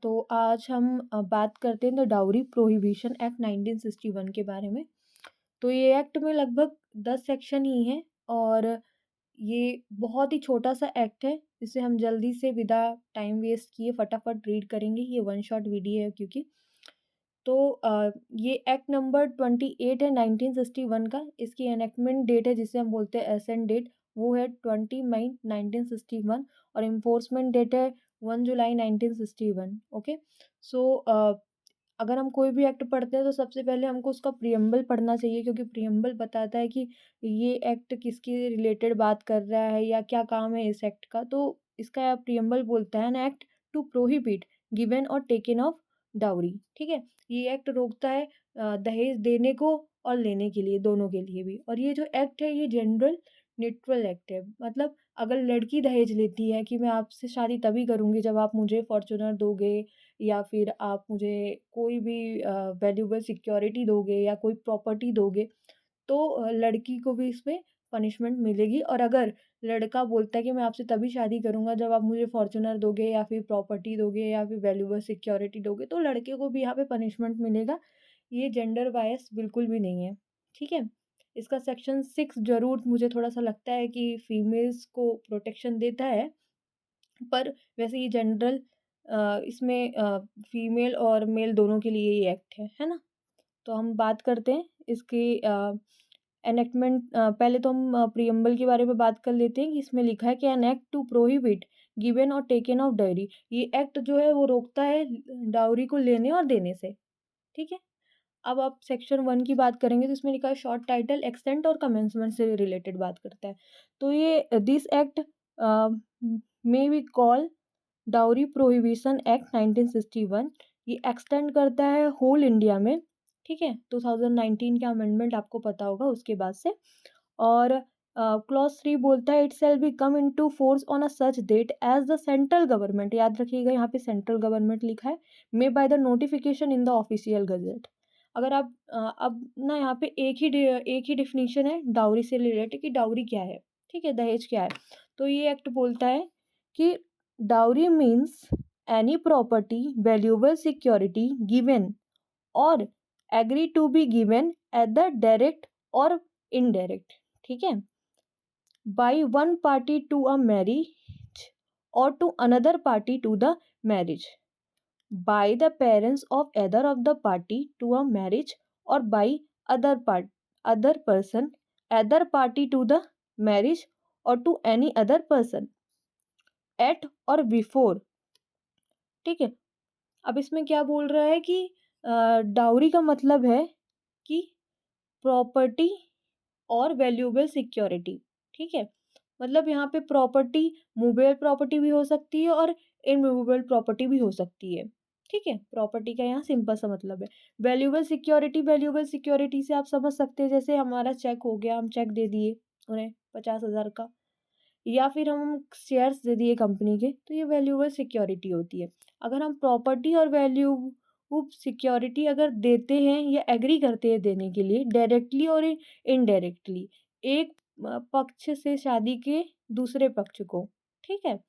तो आज हम बात करते हैं द डाउरी प्रोहिबिशन एक्ट 1961 के बारे में। तो ये एक्ट में लगभग 10 सेक्शन ही हैं और ये बहुत ही छोटा-सा एक्ट है। इसे हम जल्दी से विदा टाइम वेस्ट किए फटाफट रीड करेंगे। ये वन शॉट वीडियो है क्योंकि तो ये एक्ट नंबर 28 है 1961 का। इसकी एनेक्टमेंट डेट है जिसे हम बोलते हैं एसेंट डेट, वो है 20 मई 1961 और एनफोर्समेंट डेट है 1 जुलाई 1961। ओके। सो अगर हम कोई भी एक्ट पढ़ते हैं तो सबसे पहले हमको उसका प्रियम्बल पढ़ना चाहिए क्योंकि प्रियम्बल बताता है कि ये एक्ट किसके रिलेटेड बात कर रहा है या क्या काम है इस एक्ट का। तो इसका प्रियम्बल बोलता है an act to prohibit given or taken of dowry. ठीक है। ये एक्ट रोकता है दहेज देने को और लेने के लिए, दोनों के लिए भी। और ये जो एक्ट है ये जनरल न्यूट्रल एक्ट है। मतलब अगर लड़की दहेज लेती है कि मैं आपसे शादी तभी करूँगी जब आप मुझे फॉर्च्यूनर दोगे या फिर आप मुझे कोई भी वैल्यूएबल सिक्योरिटी दोगे या कोई प्रॉपर्टी दोगे, तो लड़की को भी इसमें पनिशमेंट मिलेगी। और अगर लड़का बोलता है कि मैं आपसे तभी शादी करूँगा जब आप मुझे फॉर्च्यूनर दोगे या फिर प्रॉपर्टी दोगे या फिर वैल्यूएबल सिक्योरिटी दोगे, तो लड़के को भी यहाँ पे पनिशमेंट मिलेगा। ये जेंडर बायस बिल्कुल भी नहीं है। ठीक है? इसका सेक्शन 6 ज़रूर मुझे थोड़ा-सा लगता है कि फीमेल्स को प्रोटेक्शन देता है, पर वैसे ये जनरल इसमें फीमेल और मेल दोनों के लिए ये एक्ट है ना? तो हम बात करते हैं इसकी एनेक्टमेंट। पहले तो हम प्रियम्बल के बारे में बात कर लेते हैं कि इसमें लिखा है कि an act to prohibit given or taken of dowry. ये एक्ट जो है वो रोकता है डाउरी को लेने और देने से। ठीक है। अब आप सेक्शन 1 की बात करेंगे तो इसमें लिखा है शॉर्ट टाइटल एक्सटेंट और कमेंसमेंट से रिलेटेड बात करता है। तो ये this act may be call dowry prohibition act 1961। ये एक्सटेंड करता है होल इंडिया में। ठीक है। 2019 का अमेंडमेंट आपको पता होगा उसके बाद से। और क्लॉज 3 बोलता है it shall be come into force on a such date as the central government, याद रखिएगा यहाँ पे सेंट्रल गवर्नमेंट लिखा है, may by the notification in the official gazette. अगर आप अब ना यहाँ पे एक ही डिफिनीशन है डाउरी से रिलेटेड कि डाउरी क्या है। ठीक है, दहेज क्या है। तो ये एक्ट बोलता है कि dowry means any property valuable security given और agree to be given at the direct और इनडायरेक्ट, ठीक है, by one party to a marriage और to another party to the marriage, by the parents of either of the party to a marriage or by other person either party to the marriage or to any other person at or before। ठीक है। अब इसमें क्या बोल रहा है कि dowry का मतलब है कि प्रॉपर्टी और वैल्यूएबल सिक्योरिटी। ठीक है। मतलब यहाँ पे प्रॉपर्टी मूवेबल प्रॉपर्टी भी हो सकती है और इनमूवेबल प्रॉपर्टी भी हो सकती है। ठीक है। प्रॉपर्टी का यहाँ सिंपल सा मतलब है। वैल्यूएबल सिक्योरिटी से आप समझ सकते हैं जैसे हमारा चेक हो गया, हम चेक दे दिए उन्हें 50,000 का, या फिर हम शेयर्स दे दिए कंपनी के, तो ये वैल्यूएबल सिक्योरिटी होती है। अगर हम प्रॉपर्टी और वैल्यू सिक्योरिटी अगर देते हैं या एग्री करते हैं देने के लिए डायरेक्टली और इनडायरेक्टली एक पक्ष से शादी के दूसरे पक्ष को, ठीक है,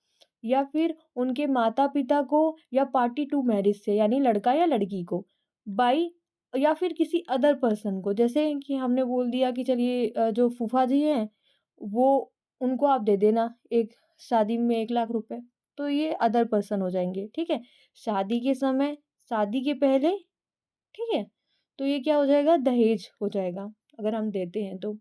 या फिर उनके माता पिता को या पार्टी टू मैरिज से यानी लड़का या लड़की को, बाई या फिर किसी अदर पर्सन को, जैसे कि हमने बोल दिया कि चलिए जो फूफा जी हैं वो उनको आप दे देना एक शादी में 1 लाख रुपए, तो ये अदर पर्सन हो जाएंगे। ठीक है। शादी के समय, शादी के पहले, ठीक है, तो ये क्या हो जाएगा, दहेज हो जाएगा अगर हम देते हैं तो।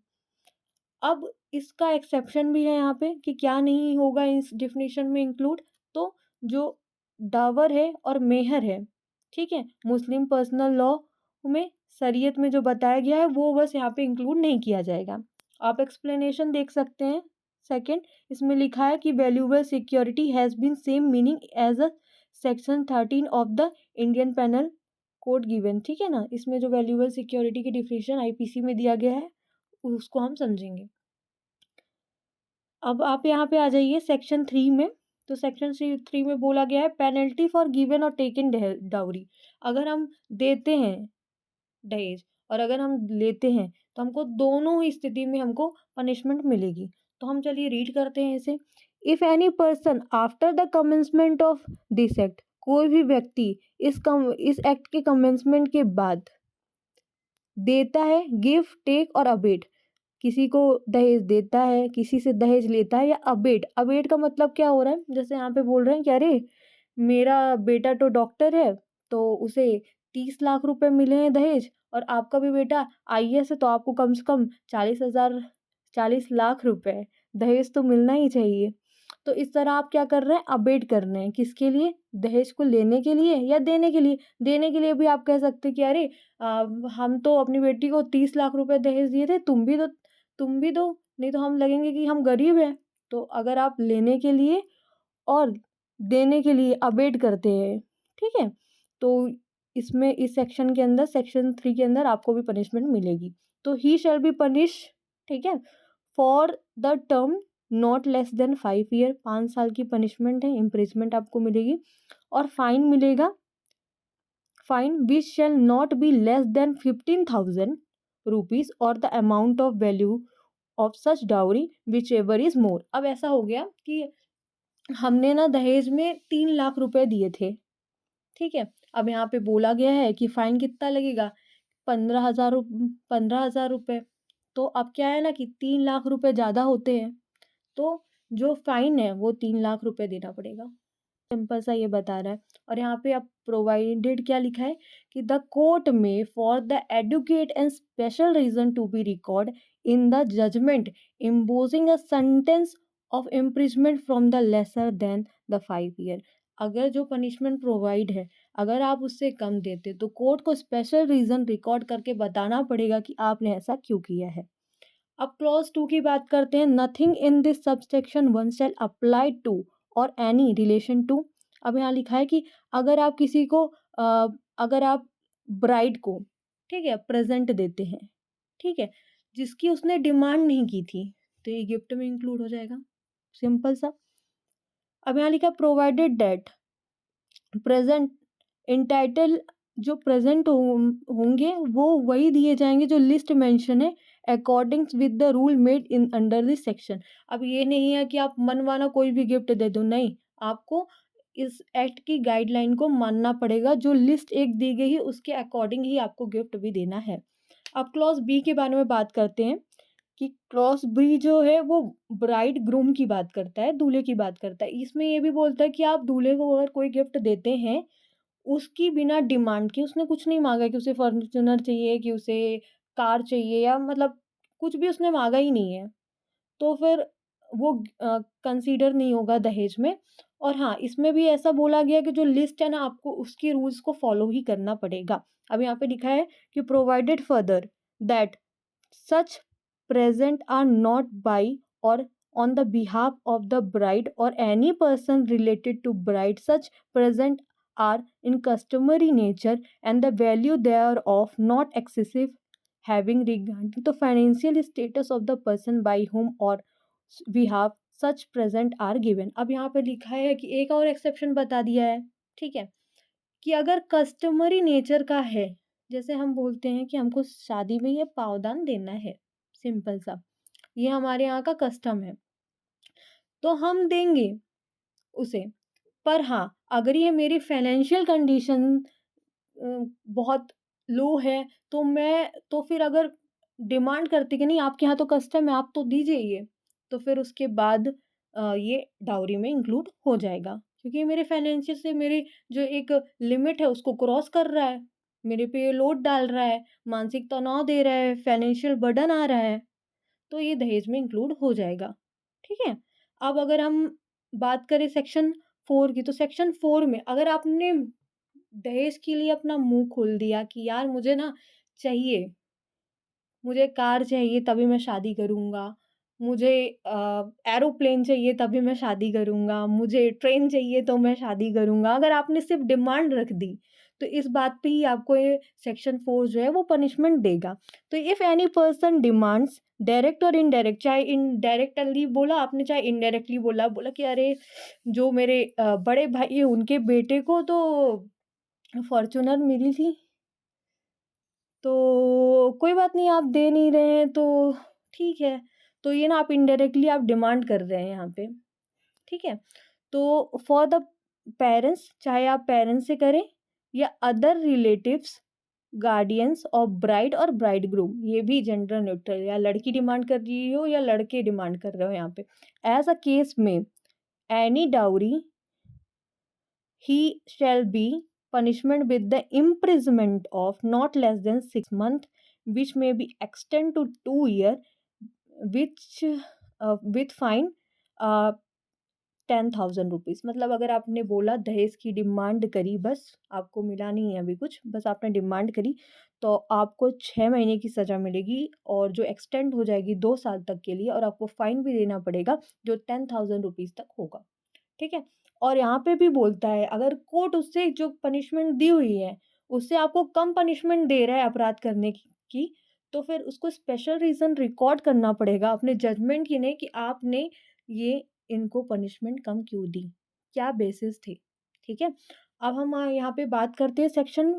अब इसका एक्सेप्शन भी है यहाँ पे कि क्या नहीं होगा इस डिफिनीशन में इंक्लूड, तो जो डावर है और मेहर है, ठीक है, मुस्लिम पर्सनल लॉ में शरीयत में जो बताया गया है वो बस यहाँ पे इंक्लूड नहीं किया जाएगा। आप एक्सप्लेनेशन देख सकते हैं। सेकंड, इसमें लिखा है कि valuable security has been same meaning as a section 13 of the Indian penal code given. ठीक है ना, इसमें जो वैल्यूएबल सिक्योरिटी की डिफिनीशन आईपीसी में दिया गया है उसको हम समझेंगे। अब आप यहाँ पे आ जाइए सेक्शन 3 में। तो सेक्शन 3 में बोला गया है penalty for given or taken dowry. अगर हम देते हैं दहेज और अगर हम लेते हैं तो हमको दोनों ही स्थिति में हमको पनिशमेंट मिलेगी। तो हम चलिए रीड करते हैं इसे। If any person after the commencement of this act कोई भी व्यक्ति इस एक्ट के कमेंसमेंट के बाद देता है, गिव, टेक और अबेट, किसी को दहेज देता है, किसी से दहेज लेता है, या अबेट, अबेट का मतलब क्या हो रहा है, जैसे यहाँ पे बोल रहे हैं कि अरे मेरा बेटा तो डॉक्टर है तो उसे 30 लाख रुपए मिले हैं दहेज, और आपका भी बेटा आईएएस है तो आपको कम से कम 40 लाख रुपए दहेज तो मिलना ही चाहिए। तो इस तरह आप क्या कर रहे हैं, अबेट कर रहे हैं, किसके लिए, दहेज को लेने के लिए या देने के लिए। देने के लिए भी आप कह सकते हैं कि अरे हम तो अपनी बेटी को 30 लाख रुपए दहेज दिए थे, तुम भी दो, नहीं तो हम लगेंगे कि हम गरीब हैं। तो अगर आप लेने के लिए और देने के लिए अबेट करते हैं, ठीक है, तो इसमें इस सेक्शन के अंदर, सेक्शन 3 के अंदर आपको भी पनिशमेंट मिलेगी। तो ही शैल बी पनिश, ठीक है, for the term not less than 5 year, 5 साल की पनिशमेंट है, इम्प्रिजमेंट आपको मिलेगी, और फाइन मिलेगा, fine which shall not be less than 15,000 rupees और the amount of value of such dowry whichever is more. अब ऐसा हो गया कि हमने ना दहेज में 3 लाख रुपए दिए थे, ठीक है, अब यहाँ पे बोला गया है कि फाइन कितना लगेगा, 15,000 रुपए। तो अब क्या है ना कि 3 लाख रुपए ज़्यादा होते हैं, तो जो फाइन है वो 3 लाख रुपए देना पड़ेगा। सिंपल सा ये बता रहा है। और यहाँ पे अब प्रोवाइडेड क्या लिखा है कि the court may for the adequate and special reason to be record in the judgement imposing a sentence of imprisonment from the lesser than the 5 year. अगर जो पनिशमेंट प्रोवाइड है अगर आप उससे कम देते तो कोर्ट को स्पेशल रीजन रिकॉर्ड करके बताना पड़ेगा कि आपने ऐसा क्यों किया है। अब क्लॉज 2 की बात करते हैं। Nothing in this subsection 1 shall apply to or any relation to. अब यहाँ लिखा है कि अगर आप किसी को अगर आप ब्राइड को, ठीक है, प्रेजेंट देते हैं, ठीक है, जिसकी उसने डिमांड नहीं की थी, तो ये गिफ्ट में इंक्लूड हो जाएगा, सिंपल सा। अब यहाँ लिखा प्रोवाइडेड डेट प्रेजेंट इंटाइटल, जो प्रेजेंट होंगे वो वही दिए जाएंगे जो लिस्ट मेंशन है according with the rule made in under this section. अब ये नहीं है कि आप मनमाना कोई भी गिफ्ट दे दो, नहीं, आपको इस एक्ट की गाइडलाइन को मानना पड़ेगा, जो लिस्ट एक दी गई है उसके अकॉर्डिंग ही आपको गिफ्ट भी देना है। अब क्लॉज बी के बारे में बात करते हैं कि क्लॉज बी जो है वो ब्राइड ग्रूम की बात करता है, दूल्हे की बात करता है। इसमें ये भी बोलता है कि आप दूल्हे को अगर कोई गिफ्ट देते हैं उसकी बिना डिमांड के, उसने कुछ नहीं मांगा कि उसे फॉर्च्यूनर चाहिए, कि उसे कार चाहिए, या मतलब कुछ भी उसने मांगा ही नहीं है, तो फिर वो कंसीडर नहीं होगा दहेज में। और हाँ, इसमें भी ऐसा बोला गया कि जो लिस्ट है ना आपको उसकी रूल्स को फॉलो ही करना पड़ेगा। अब यहाँ पे लिखा है कि provided further that such present are not by or on the behalf of the bride or any person related to bride. Such present are in customary nature and the value thereof not excessive, having regard to the financial status of the person by whom or behalf such present are given. अब यहाँ पे लिखा है कि एक और exception बता दिया है, ठीक है, कि अगर कस्टमरी नेचर का है, जैसे हम बोलते हैं कि हमको शादी में ये पावदान देना है, सिंपल सा, ये हमारे यहाँ का कस्टम है, तो हम देंगे उसे। पर हाँ, अगर ये मेरी फाइनेंशियल कंडीशन बहुत लो है, तो फिर अगर डिमांड करती कि नहीं आपके यहाँ तो कस्टम है आप तो दीजिए ये, तो फिर उसके बाद ये डाउरी में इंक्लूड हो जाएगा, क्योंकि ये मेरे फाइनेंशियल से मेरी जो एक लिमिट है उसको क्रॉस कर रहा है, मेरे पे ये लोड डाल रहा है, मानसिक तनाव दे रहा है, फाइनेंशियल बर्डन आ रहा है, तो ये दहेज में इंक्लूड हो जाएगा, ठीक है। अब अगर हम बात करें सेक्शन 4 की, तो सेक्शन 4 में अगर आपने दहेज के लिए अपना मुंह खोल दिया कि यार मुझे ना चाहिए, मुझे कार चाहिए तभी मैं शादी करूँगा, मुझे एरोप्लेन चाहिए तभी मैं शादी करूँगा, मुझे ट्रेन चाहिए तो मैं शादी करूँगा, अगर आपने सिर्फ डिमांड रख दी तो इस बात पे ही आपको ये सेक्शन 4 जो है वो पनिशमेंट देगा। तो if any person demands direct और इनडायरेक्ट, चाहे इनडायरेक्टली बोला आपने चाहे इनडायरेक्टली बोला, बोला कि अरे जो मेरे बड़े भाई है उनके बेटे को तो फॉर्च्यूनर मिली थी, तो कोई बात नहीं आप दे नहीं रहे हैं तो ठीक है, तो ये ना आप इनडायरेक्टली आप डिमांड कर रहे हैं यहाँ पे, ठीक है। तो फॉर द पेरेंट्स, चाहे आप पेरेंट्स से करें या other relatives, guardians of bride और ब्राइड ग्रूम, ये भी जेंडर न्यूट्रल, या लड़की डिमांड कर रही हो या लड़के डिमांड कर रहे हो यहाँ पे। एज अ केस में any dowry he shall be punishment with the imprisonment of not less than 6 months, which may be extended to 2 years, which with fine 10,000 rupees. मतलब अगर आपने बोला दहेज की डिमांड करी, बस आपको मिला नहीं है अभी कुछ, बस आपने डिमांड करी, तो आपको 6 महीने की सज़ा मिलेगी और जो एक्सटेंड हो जाएगी 2 साल तक के लिए, और आपको फाइन भी देना पड़ेगा जो 10,000 रुपीज़ तक होगा। ठीक है? और यहाँ पे भी बोलता है, अगर कोर्ट उससे जो पनिशमेंट दी हुई है, उससे आपको कम पनिशमेंट दे रहा है अपराध करने की, तो फिर उसको स्पेशल रीज़न रिकॉर्ड करना पड़ेगा अपने जजमेंट की ने, कि आपने ये इनको पनिशमेंट कम क्यों दी? क्या बेसिस थे? ठीक है? अब हम यहाँ पे बात करते हैं सेक्शन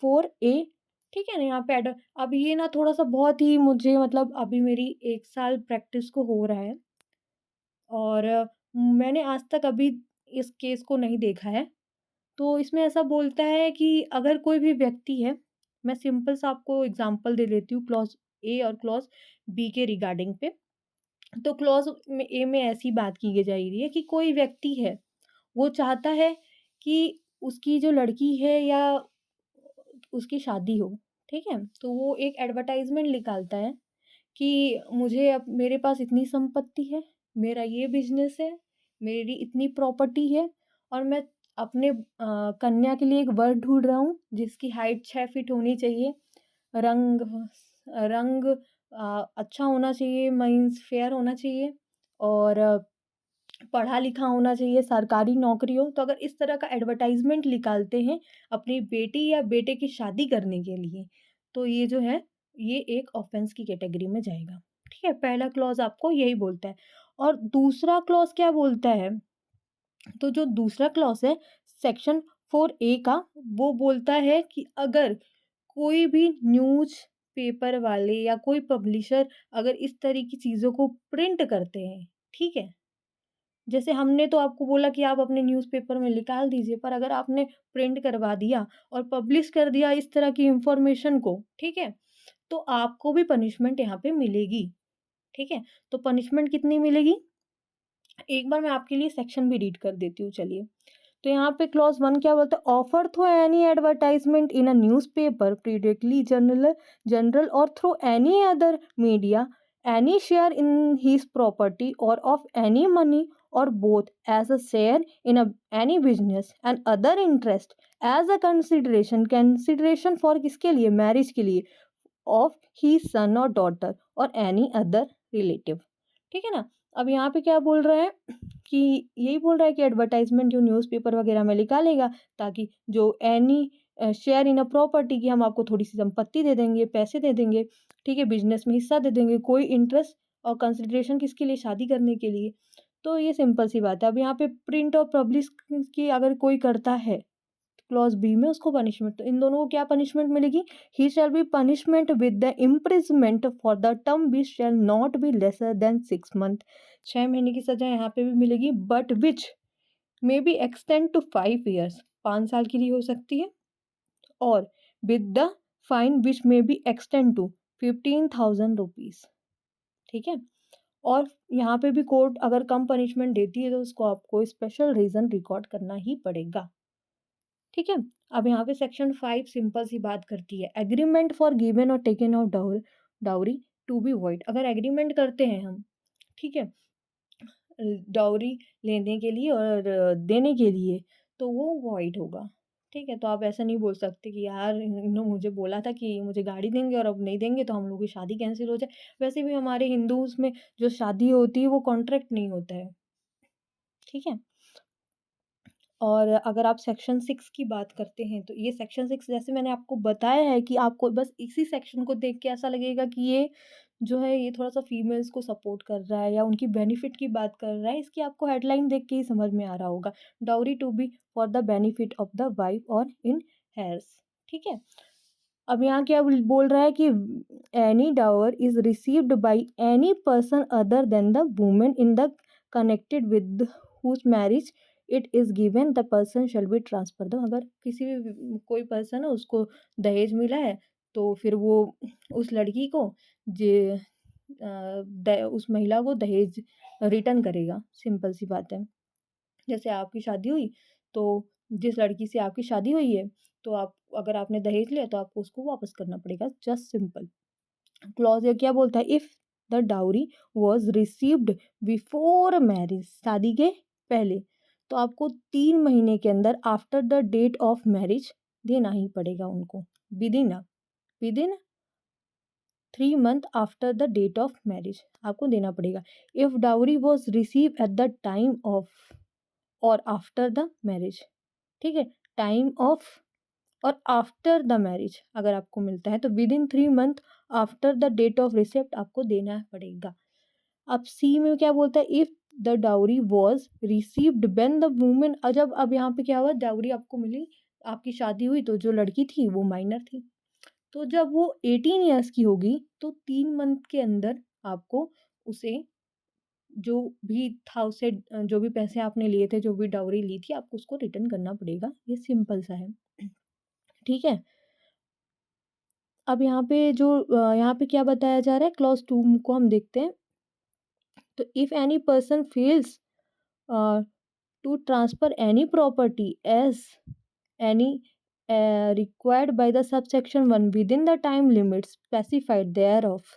4A। ठीक है ना? यहाँ पे अब ये ना थोड़ा-सा बहुत ही मुझे, मतलब अभी मेरी 1 साल प्रैक्टिस को हो रहा है, और मैंने आज तक अभी इस केस को नहीं देखा है। तो इसमें ऐसा बोलता है कि अगर कोई भी व्यक्ति है, मैं सिंपल सा आपको एग्ज़ाम्पल दे देती हूँ क्लॉज़ ए और क्लॉज़ बी के रिगार्डिंग पे। तो क्लॉज़ में ए में ऐसी बात की जा रही है कि कोई व्यक्ति है, वो चाहता है कि उसकी जो लड़की है या उसकी शादी हो, ठीक है? तो वो एक एडवर्टाइज़मेंट निकालता है कि मुझे अब मेरे पास इतनी संपत्ति है, मेरा ये बिज़नेस है, मेरी इतनी प्रॉपर्टी है, और मैं अपने कन्या के लिए एक वर ढूँढ रहा हूँ जिसकी हाइट 6 फीट होनी चाहिए, रंग रंग अच्छा होना चाहिए, मीन्स फेयर होना चाहिए, और पढ़ा लिखा होना चाहिए, सरकारी नौकरी हो। तो अगर इस तरह का एडवर्टाइज़मेंट निकालते हैं अपनी बेटी या बेटे की शादी करने के लिए, तो ये जो है, ये एक ऑफ़ेंस की कैटेगरी में जाएगा। ठीक है? पहला क्लॉज़ आपको यही बोलता है, और दूसरा क्लॉज़ क्या बोलता है? तो जो दूसरा क्लॉज़ है सेक्शन 4A का, वो बोलता है कि अगर कोई भी न्यूज़ पेपर वाले या कोई पब्लिशर अगर इस तरह की चीज़ों को प्रिंट करते हैं, ठीक है? जैसे हमने तो आपको बोला कि आप अपने न्यूज़पेपर में निकाल दीजिए, पर अगर आपने प्रिंट करवा दिया और पब्लिश कर दिया इस तरह की इन्फॉर्मेशन को, ठीक है? तो आपको भी पनिशमेंट यहाँ पे मिलेगी, ठीक है? तो पनिशमेंट कितनी मिलेगी? एक बार मैं आपके लिए सेक्शन भी रीड कर देती हूँ, चलिए। तो यहाँ पे क्लॉज़ 1 क्या बोलता है? Offer through any advertisement in a newspaper, periodically journal और through any other media, any share in his property or of any money or both as a share in any business and other interest as a consideration for किसके लिए? Marriage के लिए, of his son or daughter or any other relative। ठीक है ना? अब यहाँ पे क्या बोल रहा है कि यही बोल रहा है कि एडवर्टाइजमेंट जो न्यूज़पेपर वगैरह में निकालेगा, ताकि जो any share in a property, की हम आपको थोड़ी सी संपत्ति दे देंगे, पैसे दे देंगे, ठीक है, बिजनेस में हिस्सा दे देंगे, कोई इंटरेस्ट और कंसिडरेशन किसके लिए? शादी करने के लिए। तो ये सिंपल सी बात है। अब यहाँ पे प्रिंट और पब्लिश की अगर कोई करता है क्लॉज बी में, उसको पनिशमेंट, तो इन दोनों को क्या पनिशमेंट मिलेगी? He shall be punishment with the imprisonment for the term which shall not be lesser than 6 month. 6 महीने की सजा यहाँ पे भी मिलेगी, but which may be extend to 5 years, 5 साल के लिए हो सकती है, और with the fine which may be extend to 15,000 rupees. ठीक है? और यहाँ पे भी कोर्ट अगर कम पनिशमेंट देती है तो उसको आपको स्पेशल रीजन रिकॉर्ड करना ही पड़ेगा। ठीक है? अब यहाँ पे सेक्शन 5 सिंपल सी बात करती है, agreement for given or taken of dowry to be void. अगर एग्रीमेंट करते हैं हम, ठीक है, डाउरी लेने के लिए और देने के लिए, तो वो वॉइड होगा। ठीक है? तो आप ऐसा नहीं बोल सकते कि यार इन्होंने मुझे बोला था कि मुझे गाड़ी देंगे और अब नहीं देंगे तो हम लोगों की शादी कैंसिल हो जाए। वैसे भी हमारे हिंदूज़ में जो शादी होती है वो कॉन्ट्रैक्ट नहीं होता है। ठीक है? और अगर आप सेक्शन 6 की बात करते हैं, तो ये सेक्शन 6 जैसे मैंने आपको बताया है कि आपको बस इसी सेक्शन को देख के ऐसा लगेगा कि ये जो है ये थोड़ा-सा फीमेल्स को सपोर्ट कर रहा है या उनकी बेनिफिट की बात कर रहा है, इसकी आपको हेडलाइन देख के ही समझ में आ रहा होगा। Dowry to be for the benefit of the wife or in heirs। ठीक है? अब यहाँ क्या बोल रहा है कि any dowry is received by any person other than the woman in the connected with whose marriage it is given the person shall be transfer दो। अगर किसी भी कोई पर्सन है उसको दहेज मिला है तो फिर वो उस लड़की को जे उस महिला को दहेज रिटर्न करेगा। सिंपल सी बात है। जैसे आपकी शादी हुई तो जिस लड़की से आपकी शादी हुई है तो आप अगर आपने दहेज लिया तो आपको उसको वापस करना पड़ेगा। Just simple. क्लॉज ये क्या बोलता है, if the dowry was received before marriage, शादी के पहले, तो आपको 3 महीने के अंदर after the date of marriage देना ही पड़ेगा उनको। Within 3 month after the date of marriage आपको देना पड़ेगा। If dowry was receive at the time of or after the marriage, ठीक है, time of or after the marriage अगर आपको मिलता है तो within 3 month after the date of receipt आपको देना पड़ेगा। अब सी में क्या बोलता है, if the dowry was received when the women, जब अब यहाँ पे क्या हुआ, डाउरी आपको मिली, आपकी शादी हुई तो जो लड़की थी वो माइनर थी, तो जब वो 18 ईयर्स की होगी तो 3 मंथ के अंदर आपको उसे जो भी था उसे जो भी पैसे आपने लिए थे, जो भी डाउरी ली थी, आपको उसको रिटर्न करना पड़ेगा। ये सिंपल सा है। ठीक है। अब यहाँ पे यहाँ पे क्या बताया जा रहा है, क्लॉज 2 को हम देखते हैं। तो if any person fails to transfer any property as any required by the subsection 1 within the time limits specified thereof,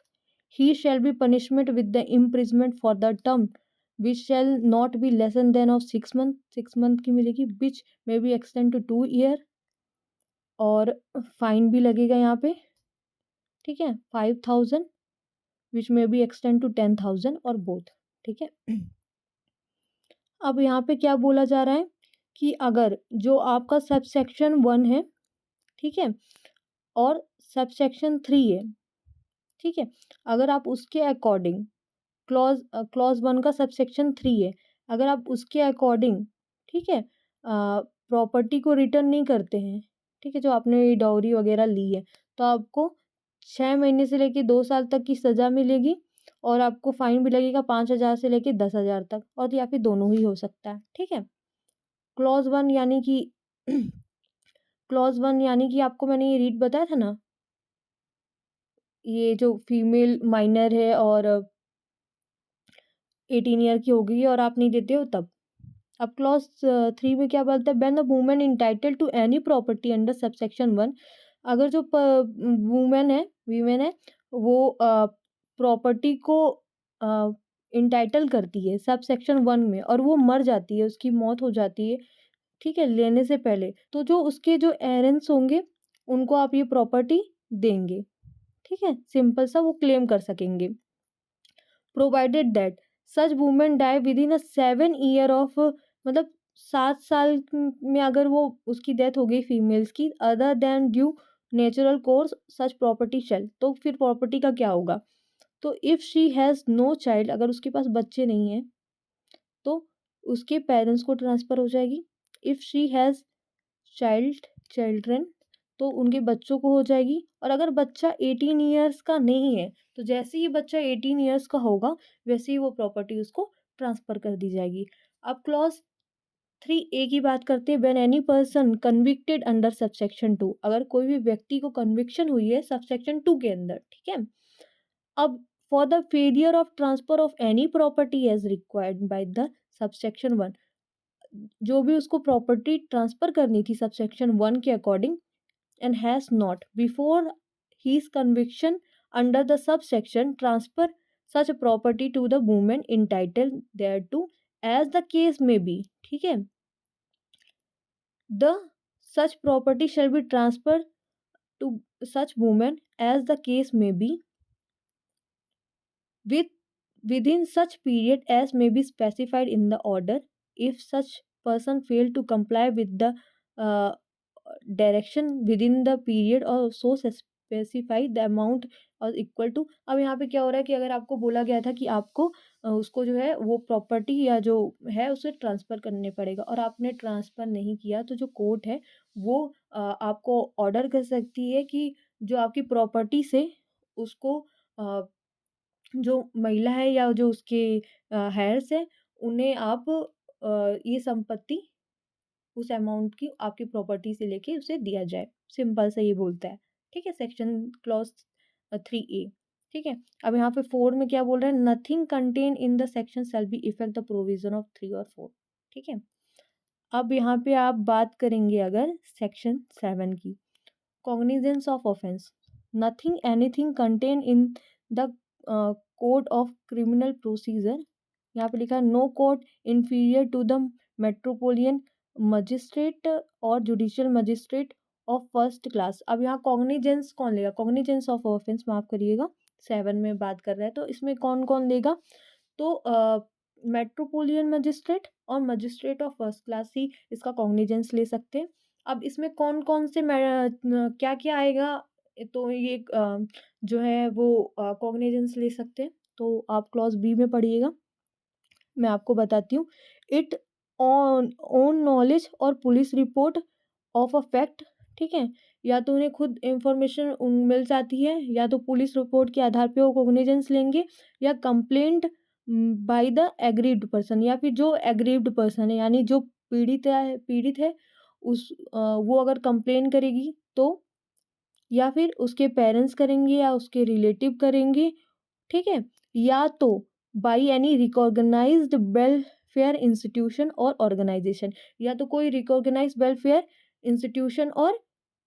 he shall be punishment with the imprisonment for the term which shall not be less than of 6 month, 6 month की मिलेगी, which may be extend to 2 year, और fine भी लगेगा यहाँ पे, ठीक है, 5,000 विच में बी एक्सटेंड टू 10,000 और बोथ। ठीक है। अब यहाँ पे क्या बोला जा रहा है कि अगर जो आपका सबसेक्शन 1 है, ठीक है, और सबसेक्शन 3 है, ठीक है, अगर आप उसके अकॉर्डिंग क्लॉज 1 का सबसेक्शन 3 है, अगर आप उसके अकॉर्डिंग, ठीक है, प्रॉपर्टी को रिटर्न नहीं करते हैं, ठीक है, जो आपने डाउरी वगैरह ली है, तो आपको 6 महीने से लेके 2 साल तक की सज़ा मिलेगी और आपको फाइन भी लगेगा 5,000 से लेके 10,000 तक, और या फिर दोनों ही हो सकता है। ठीक है। क्लॉज 1 यानी कि क्लॉज 1 यानी कि आपको मैंने ये रीड बताया था ना, ये जो फीमेल माइनर है और 18 ईयर की हो गई और आप नहीं देते हो तब। अब क्लॉज 3 में क्या बोलता है, when the women entitle to any property under subsection 1, अगर जो वीमेन है वो प्रॉपर्टी को इंटाइटल करती है सबसेक्शन 1 में और वो मर जाती है, उसकी मौत हो जाती है, ठीक है, लेने से पहले, तो जो उसके जो एरेंट्स होंगे उनको आप ये प्रॉपर्टी देंगे। ठीक है, सिंपल सा वो क्लेम कर सकेंगे। Provided that such women die within 7 year of, मतलब 7 साल में अगर वो उसकी डेथ हो गई फीमेल्स की, other than due natural course such property shall, तो फिर प्रॉपर्टी का क्या होगा, तो if she has no child, अगर उसके पास बच्चे नहीं हैं तो उसके पेरेंट्स को ट्रांसफ़र हो जाएगी। इफ़ शी हैज़ चिल्ड्रन, तो उनके बच्चों को हो जाएगी, और अगर बच्चा 18 ईयर्स का नहीं है तो जैसे ही बच्चा 18 ईयर्स का होगा वैसे ही वो प्रॉपर्टी उसको ट्रांसफ़र कर दी जाएगी। अब क्लॉज 3A की बात करते हैं, when any person convicted under subsection 2, अगर कोई भी व्यक्ति को कन्विक्शन हुई है सबसेक्शन 2 के अंदर, ठीक है। अब for the failure of transfer of any property as required by the subsection 1, जो भी उसको प्रॉपर्टी ट्रांसफ़र करनी थी सबसेक्शन 1 के according, and has not before his conviction under the subsection transfer such property to the woman entitled thereto as the case may be, ठीक है, the such property shall be transferred to such woman as the case may be with within such period as may be specified in the order. If such person fail to comply with the uh, direction with in the period और सो specify the amount और equal to, अब यहाँ पे क्या हो रहा है कि अगर आपको बोला गया था कि आपको उसको जो है वो प्रॉपर्टी या जो है उसे ट्रांसफ़र करने पड़ेगा और आपने ट्रांसफ़र नहीं किया, तो जो कोर्ट है वो आपको ऑर्डर कर सकती है कि जो आपकी प्रॉपर्टी से उसको जो महिला है या जो उसके हेयर्स है उन्हें आप ये संपत्ति उस अमाउंट की आपकी प्रॉपर्टी से लेके उसे दिया जाए। सिंपल सा ये बोलता है। ठीक है? Section clause 3A। ठीक है? अब यहाँ पे 4 में क्या बोल रहा है? Nothing contained in the section shall be effect the provision of 3 और 4। ठीक है? अब यहाँ पे आप बात करेंगे अगर सेक्शन 7 की, cognizance of offence. Nothing anything contained in the code of criminal procedure, यहाँ पे लिखा है no court inferior to the metropolitan magistrate और judicial magistrate of first class. अब यहाँ कॉग्निजेंस कौन लेगा? कॉग्निजेंस ऑफ ऑफेंस माफ करिएगा, 7 में बात कर रहा है, तो इसमें कौन कौन लेगा? तो मेट्रोपोलियन मजिस्ट्रेट और मजिस्ट्रेट ऑफ फर्स्ट क्लास ही इसका कॉग्निजेंस ले सकते हैं। अब इसमें कौन कौन से क्या क्या आएगा? तो ये जो है वो कॉग्निजेंस ले सकते हैं। तो आप क्लॉज बी में पढ़िएगा, मैं आपको बताती हूँ। इट ऑन ओन नॉलेज और police report of a fact. ठीक है? या तो उन्हें खुद इंफॉर्मेशन मिल जाती है, या तो पुलिस रिपोर्ट के आधार पे वो कॉग्निजेंस लेंगे, या complaint by the aggrieved person, या फिर जो एग्रीव्ड पर्सन है यानी जो पीड़ित है वो अगर कंप्लेन करेगी तो, या फिर उसके पेरेंट्स करेंगे या उसके रिलेटिव करेंगे। ठीक है? या तो by any recognised welfare institution और ऑर्गेनाइजेशन, या तो कोई रिकॉग्नाइज्ड वेलफेयर इंस्टीट्यूशन और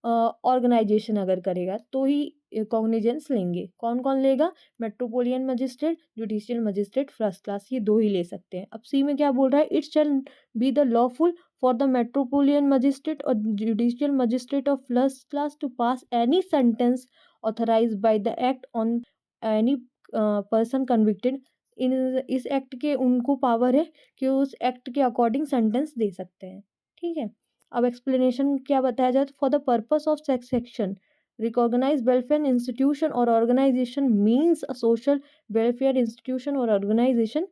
ऑर्गेनाइजेशन अगर करेगा तो ही कॉग्निजेंस लेंगे। कौन कौन लेगा? Metropolitan magistrate, judicial magistrate first class, ये दो ही ले सकते हैं। अब सी में क्या बोल रहा है? It shall be the lawful for the metropolitan magistrate और judicial magistrate of first class to pass any sentence authorised by the act on any person convicted in. इस एक्ट के उनको पावर है कि उस एक्ट के अकॉर्डिंग सेंटेंस दे सकते हैं। ठीक है? अब एक्सप्लेनेशन क्या बताया जाए? For the purpose of section recognise welfare institution और organisation means a social welfare institution और organisation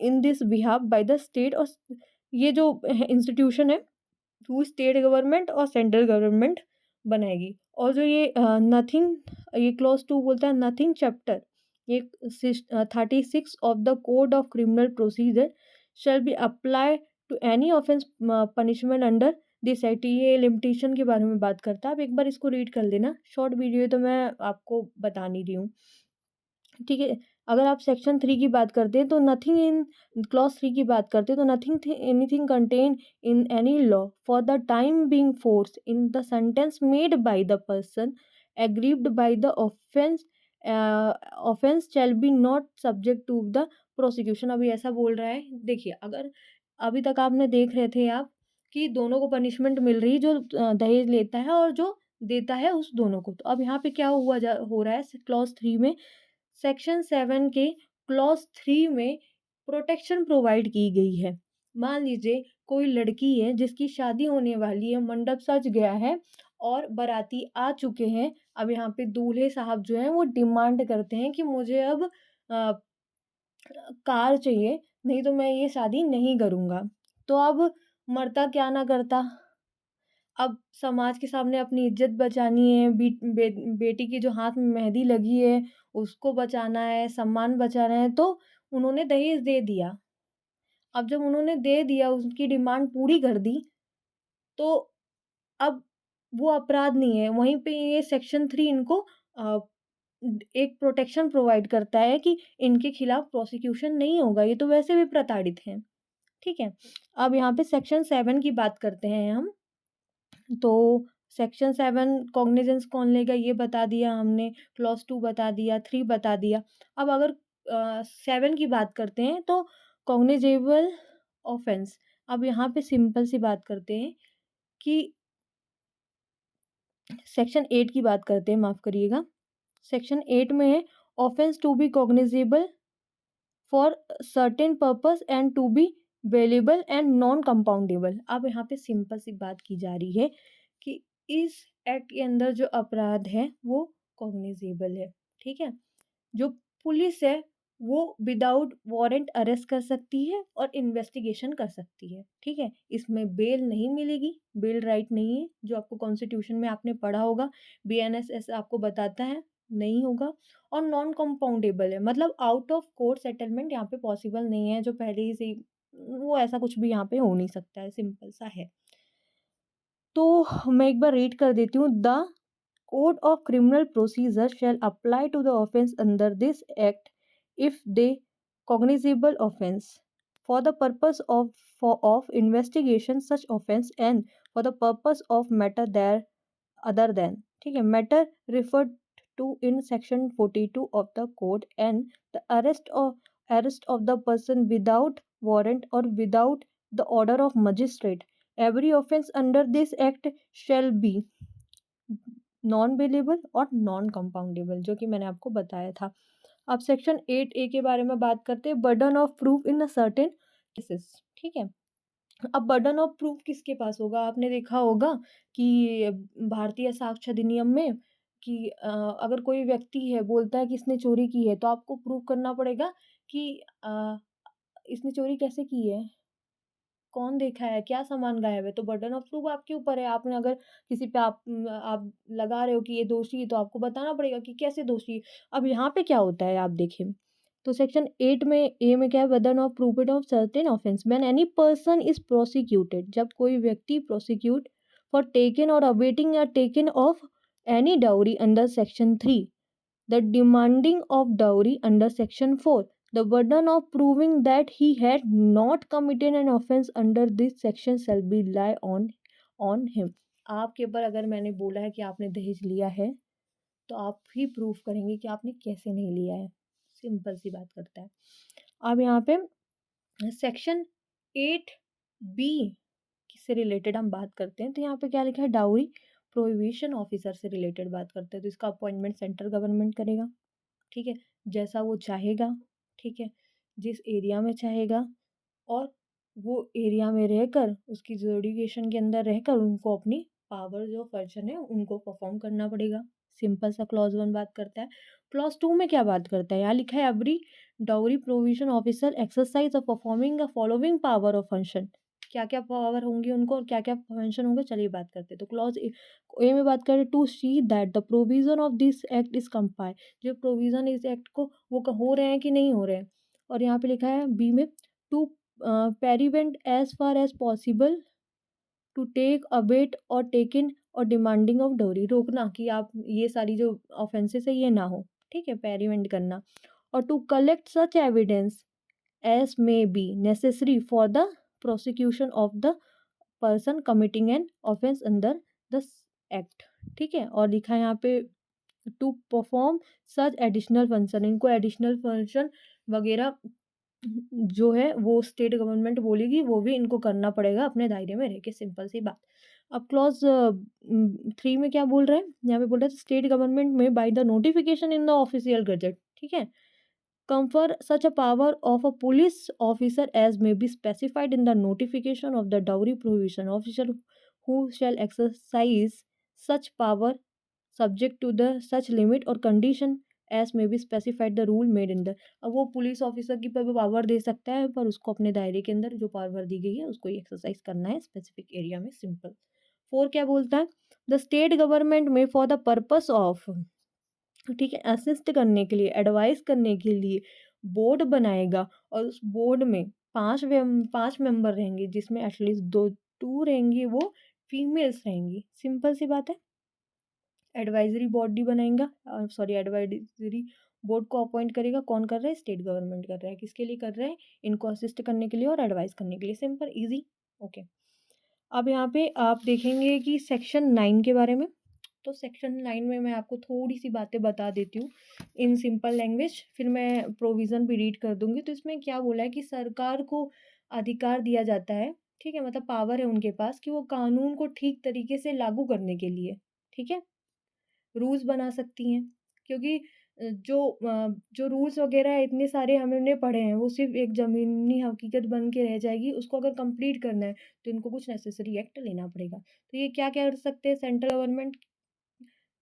in this behalf by the state. और ये जो इंस्टीट्यूशन है वो स्टेट गवर्नमेंट और सेंट्रल गवर्नमेंट बनाएगी। और जो ये नथिंग, ये क्लॉज 2 बोलता है नथिंग चैप्टर ये 36 of the code of criminal procedure shall be apply to any offence punishment under this act. ये लिमिटेशन के बारे में बात करता है। आप एक बार इसको रीड कर लेना, शॉर्ट वीडियो है तो मैं आपको बता नहीं रही हूँ। ठीक है? अगर आप सेक्शन 3 की बात करते हैं तो नथिंग इन क्लॉज 3 की बात करते हैं तो nothing anything contain in any law for the time being force in the sentence made by the person aggrieved by the offence shall be not subject to the prosecution. अभी ऐसा बोल रहा है, देखिए अगर अभी तक आपने देख रहे थे आप कि दोनों को पनिशमेंट मिल रही, जो दहेज लेता है और जो देता है उस दोनों को। तो अब यहाँ पे क्या हो रहा है क्लॉज 3 में? सेक्शन 7 के क्लॉज 3 में प्रोटेक्शन प्रोवाइड की गई है। मान लीजिए कोई लड़की है जिसकी शादी होने वाली है, मंडप सज गया है और बाराती आ चुके हैं। अब यहाँ पे दूल्हे साहब जो हैं वो डिमांड करते हैं कि मुझे अब कार चाहिए, नहीं तो मैं ये शादी नहीं करूँगा। तो अब मरता क्या ना करता, अब समाज के सामने अपनी इज्जत बचानी है, बेटी की जो हाथ में मेहंदी लगी है उसको बचाना है, सम्मान बचाना है, तो उन्होंने दहेज दे दिया। अब जब उन्होंने दे दिया, उसकी डिमांड पूरी कर दी, तो अब वो अपराध नहीं है। वहीं पे ये सेक्शन 3 इनको अ, एक प्रोटेक्शन प्रोवाइड करता है कि इनके खिलाफ प्रोसिक्यूशन नहीं होगा, ये तो वैसे भी प्रताड़ित हैं। ठीक है? अब यहाँ पे सेक्शन 7 की बात करते हैं हम। तो सेक्शन 7 कॉग्निजेंस कौन लेगा ये बता दिया हमने, क्लॉज 2 बता दिया, 3 बता दिया। अब अगर 7 की बात करते हैं तो कॉग्निजेबल ऑफेंस। अब यहाँ पे सिंपल सी बात करते हैं कि सेक्शन 8 की बात करते हैं, माफ़ करिएगा। सेक्शन 8 में है offence to be cognizable for certain purpose and to be bailable and non compoundable. अब यहाँ पे सिंपल सी बात की जा रही है कि इस एक्ट के अंदर जो अपराध है वो कॉग्निजेबल है। ठीक है? जो पुलिस है वो विदाउट वारंट अरेस्ट कर सकती है और इन्वेस्टिगेशन कर सकती है। ठीक है? इसमें बेल नहीं मिलेगी, बेल राइट नहीं है, जो आपको कॉन्स्टिट्यूशन में आपने पढ़ा होगा, बीएनएस आपको बताता है, नहीं होगा। और नॉन कंपाउंडेबल है, मतलब आउट ऑफ कोर्ट सेटलमेंट यहाँ पे पॉसिबल नहीं है, जो पहले ही से वो ऐसा कुछ भी यहाँ पे हो नहीं सकता है, सिंपल सा है। तो मैं एक बार रीड कर देती हूँ। The Code of Criminal Procedure shall apply to the offence under this act if they cognizable offence for the purpose of investigation such offence and for the purpose of matter there other than, ठीक है, matter referred to in section 42 of the code and the arrest of the person without warrant or without the order of magistrate. Every offence under this act shall be non bailable और non compoundable, जो कि मैंने आपको बताया था। अब section 8A के बारे में बात करते हैं, burden of proof in a certain cases, ठीक है। अब बर्डन ऑफ प्रूफ किसके पास होगा? आपने देखा होगा कि भारतीय साक्ष्य अधिनियम में कि अगर कोई व्यक्ति है बोलता है कि इसने चोरी की है, तो आपको प्रूव करना पड़ेगा कि इसने चोरी कैसे की है, कौन देखा है, क्या सामान गायब है, तो बर्डन ऑफ प्रूफ आपके ऊपर है। आपने अगर किसी पे आप लगा रहे हो कि ये दोषी है, तो आपको बताना पड़ेगा कि कैसे दोषी है। अब यहाँ पे क्या होता है आप देखें, तो सेक्शन 8 में ए में क्या है, burden of proof of certain offence when any person is prosecuted, जब कोई व्यक्ति प्रोसिक्यूट फॉर टेकन और अवेटिंग या taken of any dowry under section 3, the demanding of dowry under section 4, the burden of proving that he had not committed an offence under this section shall be lie on him. आपके ऊपर अगर मैंने बोला है कि आपने दहेज लिया है, तो आप ही प्रूफ करेंगे कि आपने कैसे नहीं लिया है। सिंपल सी बात करता है। अब यहाँ पे सेक्शन 8B से रिलेटेड हम बात करते हैं, तो यहाँ पे क्या लिखा है, डाउरी प्रोहिबिशन ऑफिसर से रिलेटेड बात करते हैं। तो इसका अपॉइंटमेंट सेंट्रल गवर्नमेंट करेगा, ठीक है, जैसा वो चाहेगा, ठीक है, जिस एरिया में चाहेगा, और वो एरिया में रहकर उसकी जुरिडिक्शन के अंदर रहकर उनको अपनी पावर जो फंक्शन है उनको परफॉर्म करना पड़ेगा। सिंपल सा क्लॉज 1 बात करता है। क्लॉज 2 में क्या बात करता है, यहाँ लिखा है every dowry provision officer exercise of performing the following power of function. क्या क्या पावर होंगी उनको और क्या क्या फंक्शन होंगे, चलिए बात करते हैं। तो क्लॉज ए में बात करें, to see that the provision of this act is comply, जो प्रोविजन इस एक्ट को वो हो रहे हैं कि नहीं हो रहे हैं। और यहाँ पे लिखा है बी में, to prevent as far as possible to take abet और टेकन और डिमांडिंग ऑफ डाउरी, रोकना कि आप ये सारी जो ऑफेंसेस है ये ना हो, ठीक है, पेरीवेंट करना। और to collect such evidence as may be necessary for the prosecution of the person committing an offence under the act, ठीक है। और लिखा है यहाँ पे to perform such additional function, इनको एडिशनल फंक्शन वगैरह जो है वो स्टेट गवर्नमेंट बोलेगी, वो भी इनको करना पड़ेगा अपने दायरे में रह के, सिंपल सी बात। अब क्लॉज 3 में क्या बोल रहे हैं, यहाँ पे बोल रहे हैं स्टेट गवर्नमेंट में by the notification in the official gazette, ठीक है, confer such a power of a police officer as may be specified in the notification of the dowry prohibition officer who shall exercise such power subject to the such limit or condition as may be specified the rule made in the, अब वो police officer की power दे सकता है, पर उसको अपने दायरे के अंदर जो पावर दी गई है उसको एक्सरसाइज करना है स्पेसिफिक एरिया में, सिंपल। 4 क्या बोलता है, द स्टेट गवर्नमेंट में फॉर द पर्पस ऑफ, ठीक है, असिस्ट करने के लिए, एडवाइस करने के लिए बोर्ड बनाएगा, और उस बोर्ड में 5 मेंबर रहेंगे, जिसमें एटलीस्ट 2 रहेंगी वो फीमेल्स रहेंगी, सिंपल सी बात है। एडवाइजरी बॉडी बनाएगा, सॉरी एडवाइजरी बोर्ड को अपॉइंट करेगा, कौन कर रहा है, स्टेट गवर्नमेंट कर रहा है। किसके लिए कर रहा है, इनको असिस्ट करने के लिए और एडवाइस करने के लिए, सिंपल ईजी, ओके। अब यहाँ पे आप देखेंगे कि सेक्शन 9 के बारे में, तो सेक्शन 9 में मैं आपको थोड़ी सी बातें बता देती हूँ इन सिंपल लैंग्वेज, फिर मैं प्रोविज़न भी रीड कर दूँगी। तो इसमें क्या बोला है कि सरकार को अधिकार दिया जाता है, ठीक है, मतलब पावर है उनके पास कि वो कानून को ठीक तरीके से लागू करने के लिए, ठीक है, रूल्स बना सकती हैं। क्योंकि जो रूल्स वगैरह है इतने सारे हमने पढ़े हैं, वो सिर्फ़ एक ज़मीनी हकीकत बन के रह जाएगी। उसको अगर कंप्लीट करना है, तो इनको कुछ नेसेसरी एक्ट लेना पड़ेगा। तो ये क्या-क्या कर सकते हैं सेंट्रल गवर्नमेंट,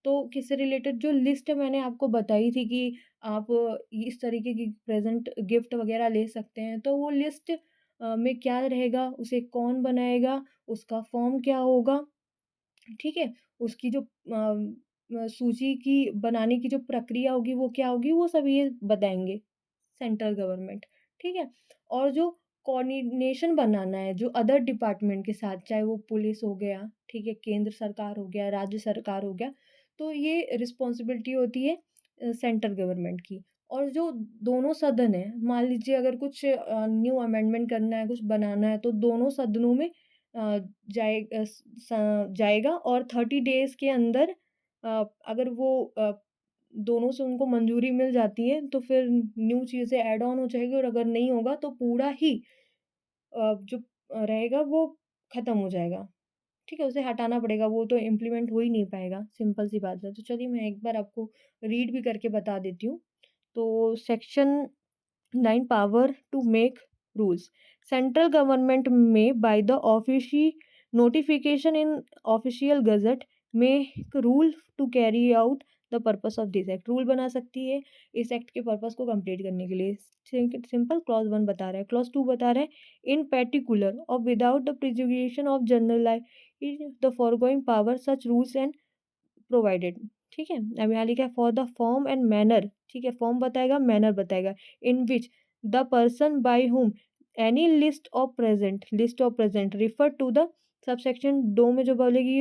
तो किससे रिलेटेड जो लिस्ट मैंने आपको बताई थी कि आप इस तरीके की प्रेजेंट गिफ्ट वगैरह ले सकते हैं, तो वो लिस्ट में क्या रहेगा, उसे कौन बनाएगा, उसका फॉर्म क्या होगा, ठीक है, उसकी जो सूची की बनाने की जो प्रक्रिया होगी वो क्या होगी, वो सब ये बताएंगे सेंट्रल गवर्नमेंट, ठीक है। और जो कोऑर्डिनेशन बनाना है जो अदर डिपार्टमेंट के साथ, चाहे वो पुलिस हो गया, ठीक है, केंद्र सरकार हो गया, राज्य सरकार हो गया, तो ये रिस्पॉन्सिबिलिटी होती है सेंट्रल गवर्नमेंट की। और जो दोनों सदन हैं, मान लीजिए अगर कुछ न्यू अमेंडमेंट करना है, कुछ बनाना है, तो दोनों सदनों में जाएगा और 30 डेज़ के अंदर अगर वो दोनों से उनको मंजूरी मिल जाती है, तो फिर न्यू चीज़ें ऐड ऑन हो जाएगी और अगर नहीं होगा तो पूरा ही जो रहेगा वो ख़त्म हो जाएगा। ठीक है? उसे हटाना पड़ेगा, वो तो इम्प्लीमेंट हो ही नहीं पाएगा, सिंपल सी बात है। तो चलिए मैं एक बार आपको रीड भी करके बता देती हूँ। तो section 9 power to make rules. Central government may by the official notification in official gazette make rule to carry out the purpose of this act. Rule बना सकती है इस एक्ट के पर्पस को कंप्लीट करने के लिए। सिंपल क्लॉज 1 बता रहा है, क्लॉज 2 बता रहा है इन पर्टिकुलर और without the prejudice of general the foregoing power such rules and provided. ठीक है, अब यहाँ लिखा है for the form and manner. ठीक है, फॉर्म बताएगा, मैनर बताएगा, in which the person by whom any list of presents refer to the subsection 2 में जो बोलेगी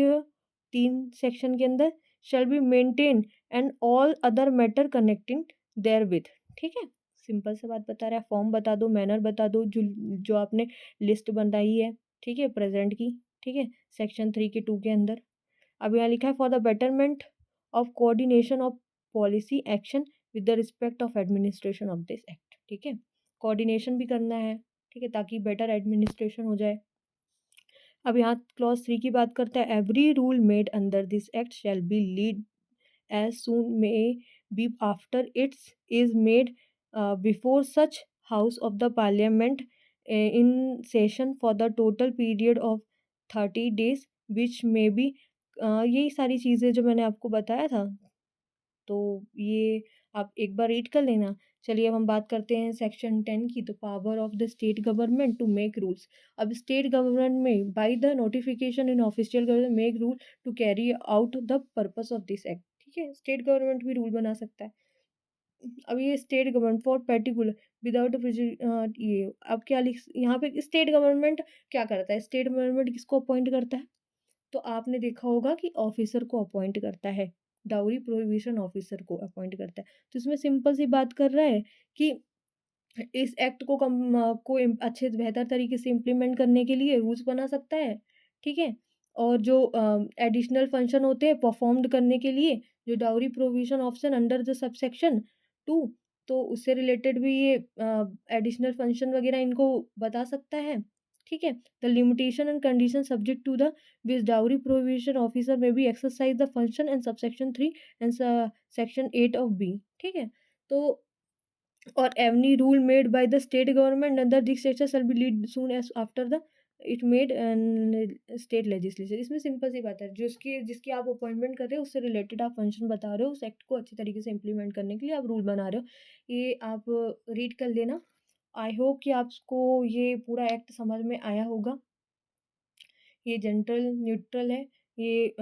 3 सेक्शन के अंदर shall be maintain and all other matter connecting therewith. ठीक है, सिंपल सा बात बता रहा है, फॉर्म बता दो, मैनर बता दो, जो आपने लिस्ट बनाई है, ठीक है, प्रेजेंट की, ठीक है, सेक्शन 3 के 2 के अंदर। अब यहाँ लिखा है for the betterment of coordination of policy action with the respect of administration of this act. ठीक है, कोऑर्डिनेशन भी करना है, ठीक है, ताकि बेटर एडमिनिस्ट्रेशन हो जाए। अब यहाँ क्लॉज 3 की बात करता है, every rule made under this act shall be lead as soon may be after its is made before such house of the parliament in session for the total period of 30 days which may be यही सारी चीज़ें जो मैंने आपको बताया था, तो ये आप एक बार रीड कर लेना। चलिए अब हम बात करते हैं सेक्शन 10 की, तो power of the state government to make rules. अब स्टेट गवर्नमेंट में by the notification in official government make rule to carry out the purpose of this act. ठीक है, स्टेट गवर्नमेंट भी रूल बना सकता है। अब ये state government for particular without ये अब क्या लिख यहाँ पे स्टेट गवर्नमेंट क्या करता है, स्टेट गवर्नमेंट किसको अपॉइंट करता है, तो आपने देखा होगा कि ऑफिसर को अपॉइंट करता है, डाउरी प्रोहिबिशन ऑफिसर को अपॉइंट करता है। तो इसमें सिंपल सी बात कर रहा है कि इस एक्ट को अच्छे बेहतर तरीके से इम्प्लीमेंट करने के लिए रूल्स बना सकता है। ठीक है, और जो एडिशनल फंक्शन होते हैं परफॉर्म्ड करने के लिए, जो dowry provision option under the subsection 2, तो उससे रिलेटेड भी ये एडिशनल फंक्शन वगैरह इनको बता सकता है। ठीक है, the limitation and condition subject to the which dowry provision officer may be exercise the function and subsection 3 and section 8 of B. ठीक है, तो or any rule made by the state government under this section shall be lead soon as after the it made and state legislature। इसमें simple सी बात है, जिसकी जिसकी आप appointment कर रहे हो उससे रिलेटेड आप फंक्शन बता रहे हो, उस एक्ट को अच्छी तरीके से इम्प्लीमेंट करने के लिए आप रूल बना रहे हो, ये आप रीड कर लेना। आई होप कि आपको ये पूरा एक्ट समझ में आया होगा। ये जेंटल न्यूट्रल है, ये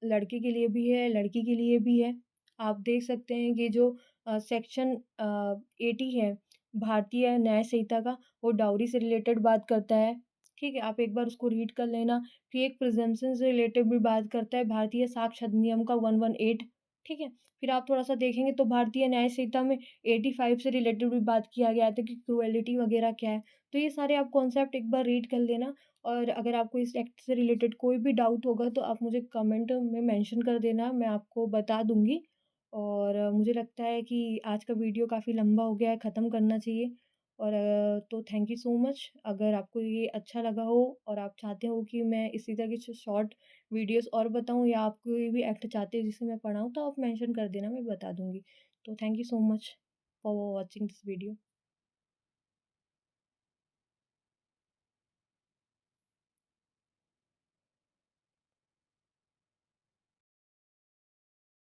लड़के के लिए भी है, लड़की के लिए भी है। आप देख सकते हैं कि जो सेक्शन 80 है भारतीय न्याय संहिता का, वो डाउरी से रिलेटेड बात करता है। ठीक है, आप एक बार उसको रीड कर लेना। फिर एक प्रिजम्पशन से रिलेटेड भी बात करता है, भारतीय साक्ष्य अधिनियम का 118। ठीक है, फिर आप थोड़ा सा देखेंगे तो भारतीय न्याय संहिता में 85 से रिलेटेड भी बात किया गया था कि क्रुएलिटी वगैरह क्या है। तो ये सारे आप कॉन्सेप्ट एक बार रीड कर लेना। और अगर आपको इस एक्ट से रिलेटेड कोई भी डाउट होगा तो आप मुझे कमेंट में मेंशन कर देना, मैं आपको बता दूँगी। और मुझे लगता है कि आज का वीडियो काफ़ी लंबा हो गया है, ख़त्म करना चाहिए। और तो थैंक यू सो मच। अगर आपको ये अच्छा लगा हो और आप चाहते हो कि मैं इसी तरह के शॉर्ट वीडियोज़ और बताऊँ, या आप कोई भी एक्ट चाहते हो जिसे मैं पढ़ाऊँ, तो आप मेंशन कर देना, मैं बता दूँगी। तो thank you so much for watching this video.